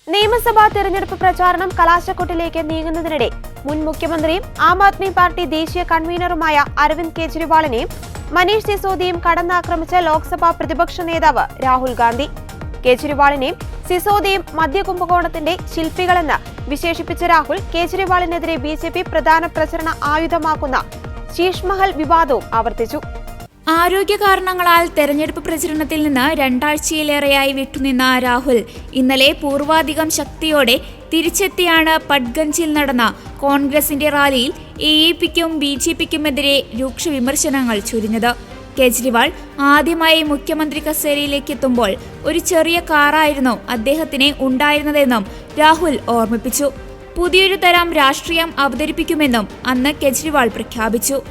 നിയമസഭാ തെരഞ്ഞെടുപ്പ് പ്രചാരണം കലാശക്കൊട്ടിലേക്ക് നീങ്ങുന്നതിനിടെ മുൻ മുഖ്യമന്ത്രിയും ആം ആദ്മി പാർട്ടി ദേശീയ കൺവീനറുമായ അരവിന്ദ് കെജ്രിവാളിനെയും മനീഷ് സിസോദിയും കടന്നാക്രമിച്ച ലോക്സഭാ പ്രതിപക്ഷ നേതാവ് രാഹുൽ ഗാന്ധി. കെജ്രിവാളിനെയും സിസോദിയും മദ്യകുംഭകോണത്തിന്റെ ശില്പികളെന്ന് വിശേഷിപ്പിച്ച രാഹുൽ കെജ്രിവാളിനെതിരെ ബിജെപി പ്രധാന പ്രചരണ ആയുധമാക്കുന്ന ശീഷ് മഹൽ വിവാദവും ആവർത്തിച്ചു. ആരോഗ്യ കാരണങ്ങളാൽ തെരഞ്ഞെടുപ്പ് പ്രചരണത്തിൽ നിന്ന് രണ്ടാഴ്ചയിലേറെയായി വിട്ടുനിന്ന രാഹുൽ ഇന്നലെ പൂർവാധികം ശക്തിയോടെ തിരിച്ചെത്തിയാണ് പട്ഗഞ്ചിൽ നടന്ന കോൺഗ്രസിന്റെ റാലിയിൽ എഎപിക്കും ബിജെപിക്കുമെതിരെ രൂക്ഷ വിമർശനങ്ങൾ ചൊരിഞ്ഞത്. കെജ്രിവാൾ ആദ്യമായി മുഖ്യമന്ത്രി കസേരയിലേക്ക് എത്തുമ്പോൾ ഒരു ചെറിയ കാറായിരുന്നു അദ്ദേഹത്തിന് ഉണ്ടായിരുന്നതെന്നും രാഹുൽ ഓർമ്മിപ്പിച്ചു. പുതിയൊരു തരം രാഷ്ട്രീയം അവതരിപ്പിക്കുമെന്നും അന്ന് കെജ്രിവാൾ പ്രഖ്യാപിച്ചു.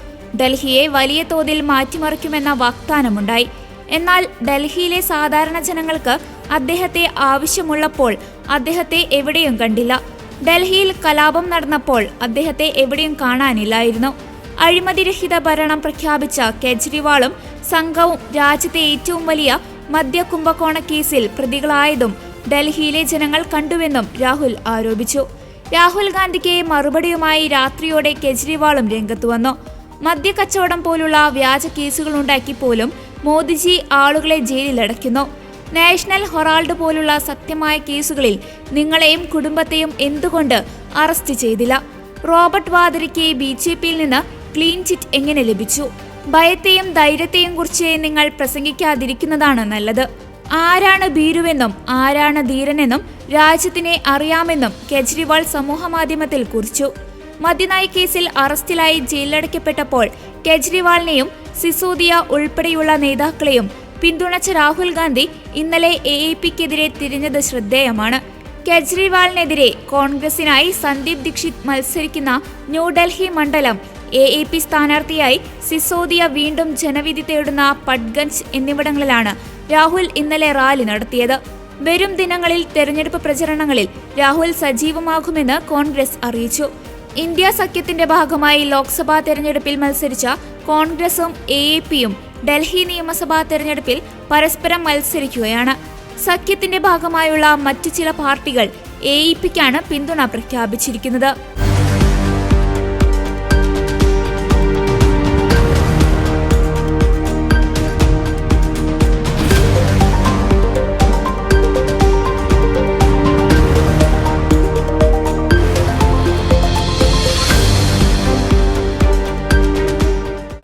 ഡൽഹിയെ വലിയ തോതിൽ മാറ്റിമറിക്കുമെന്ന വാഗ്ദാനമുണ്ടായി. എന്നാൽ ഡൽഹിയിലെ സാധാരണ ജനങ്ങൾക്ക് അദ്ദേഹത്തെ ആവശ്യമുള്ളപ്പോൾ അദ്ദേഹത്തെ എവിടെയും കണ്ടില്ല. ഡൽഹിയിൽ കലാപം നടന്നപ്പോൾ അദ്ദേഹത്തെ എവിടെയും കാണാനില്ലായിരുന്നു. അഴിമതിരഹിത ഭരണം പ്രഖ്യാപിച്ച കെജ്രിവാളും സംഘവും രാജ്യത്തെ ഏറ്റവും വലിയ മദ്യ കുംഭകോണ കേസിൽ പ്രതികളായതും ഡൽഹിയിലെ ജനങ്ങൾ കണ്ടുവെന്നും രാഹുൽ ആരോപിച്ചു. രാഹുൽ ഗാന്ധിക്ക് മറുപടിയുമായി രാത്രിയോടെ കെജ്രിവാളും രംഗത്തു വന്നു. മദ്യക്കച്ചവടം പോലുള്ള വ്യാജ കേസുകളുണ്ടാക്കി പോലും മോദിജി ആളുകളെ ജയിലിലടയ്ക്കുന്നു. നാഷണൽ ഹെറാൾഡ് പോലുള്ള സത്യമായ കേസുകളിൽ നിങ്ങളെയും കുടുംബത്തെയും എന്തുകൊണ്ട് അറസ്റ്റ് ചെയ്തില്ല? റോബർട്ട് വാദ്രയ്ക്ക് ബിജെപിയിൽ നിന്ന് ക്ലീൻ ചിറ്റ് എങ്ങനെ ലഭിച്ചു? ഭയത്തെയും ധൈര്യത്തെയും കുറിച്ച് നിങ്ങൾ പ്രസംഗിക്കാതിരിക്കുന്നതാണ് നല്ലത്. ആരാണ് ഭീരുവെന്നും ആരാണ് ധീരനെന്നും രാജ്യത്തിനെ അറിയാമെന്നും കെജ്രിവാൾ സമൂഹമാധ്യമത്തിൽ കുറിച്ചു. മദ്യനയ കേസിൽ അറസ്റ്റിലായി ജയിലിലടയ്ക്കപ്പെട്ടപ്പോൾ കെജ്രിവാളിനെയും സിസോദിയ ഉൾപ്പെടെയുള്ള നേതാക്കളെയും പിന്തുണച്ച രാഹുൽ ഗാന്ധി ഇന്നലെ എഎപിക്കെതിരെ തിരിഞ്ഞത് ശ്രദ്ധേയമാണ്. കെജ്രിവാളിനെതിരെ കോൺഗ്രസിനായി സന്ദീപ് ദീക്ഷിത് മത്സരിക്കുന്ന ന്യൂഡൽഹി മണ്ഡലം എഎപി സ്ഥാനാർത്ഥിയായി സിസോദിയ വീണ്ടും ജനവിധി തേടുന്ന പട്ഗഞ്ച് എന്നിവിടങ്ങളിലാണ് രാഹുൽ ഇന്നലെ റാലി നടത്തിയത്. വരും ദിനങ്ങളിൽ തെരഞ്ഞെടുപ്പ് പ്രചരണങ്ങളിൽ രാഹുൽ സജീവമാകുമെന്ന് കോൺഗ്രസ് അറിയിച്ചു. ഇന്ത്യ സഖ്യത്തിന്റെ ഭാഗമായി ലോക്സഭാ തെരഞ്ഞെടുപ്പിൽ മത്സരിച്ച കോൺഗ്രസും എഎപിയും ഡൽഹി നിയമസഭാ തെരഞ്ഞെടുപ്പിൽ പരസ്പരം മത്സരിക്കുകയാണ്. സഖ്യത്തിന്റെ ഭാഗമായുള്ള മറ്റു ചില പാർട്ടികൾ എഎപിക്കാണ് പിന്തുണ പ്രഖ്യാപിച്ചിരിക്കുന്നത്.